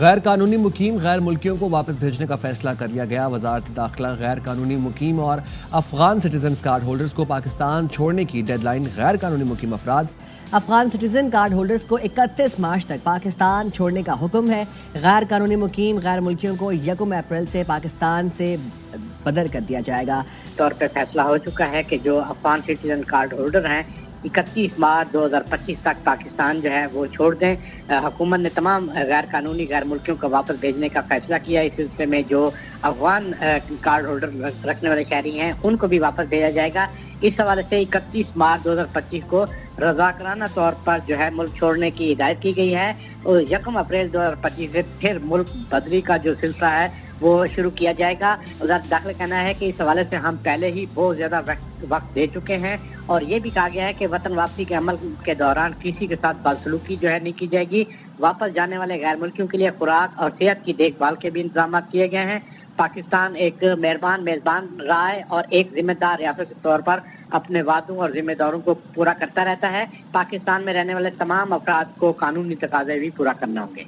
غیر قانونی مقیم غیر ملکیوں کو واپس بھیجنے کا فیصلہ کر لیا گیا۔ وزارت داخلہ غیر قانونی مقیم اور افغان سٹیزنز کارڈ ہولڈرز کو پاکستان چھوڑنے کی ڈیڈ لائن۔ غیر قانونی مقیم افغان سٹیزن کارڈ ہولڈرز کو 31 مارچ تک پاکستان چھوڑنے کا حکم ہے۔ غیر قانونی مقیم غیر ملکیوں کو 1 اپریل سے پاکستان سے بدر کر دیا جائے گا۔ طور پہ فیصلہ ہو چکا ہے کہ جو افغان سٹیزن کارڈ ہولڈر ہیں 31 مارچ 2025 تک پاکستان جو ہے وہ چھوڑ دیں۔ حکومت نے تمام غیر قانونی غیر ملکیوں کو واپس بھیجنے کا فیصلہ کیا۔ اس سلسلے میں جو افغان کارڈ ہولڈر رکھنے والے شہری ہیں ان کو بھی واپس بھیجا جائے گا۔ اس حوالے سے 31 مارچ 2025 کو رضاکارانہ طور پر جو ہے ملک چھوڑنے کی ہدایت کی گئی ہے اور 1 اپریل 2025 سے پھر ملک بدری کا جو سلسلہ ہے وہ شروع کیا جائے گا۔ وزارت داخلہ کہنا ہے کہ اس حوالے سے ہم پہلے ہی بہت زیادہ وقت دے چکے ہیں اور یہ بھی کہا گیا ہے کہ وطن واپسی کے عمل کے دوران کسی کے ساتھ بدسلوکی جو ہے نہیں کی جائے گی۔ واپس جانے والے غیر ملکیوں کے لیے خوراک اور صحت کی دیکھ بھال کے بھی انتظامات کیے گئے ہیں۔ پاکستان ایک مہربان میزبان رہا ہے اور ایک ذمہ دار ریاست کے طور پر اپنے وعدوں اور ذمہ داروں کو پورا کرتا رہتا ہے۔ پاکستان میں رہنے والے تمام افراد کو قانونی تقاضے بھی پورا کرنا ہوں گے۔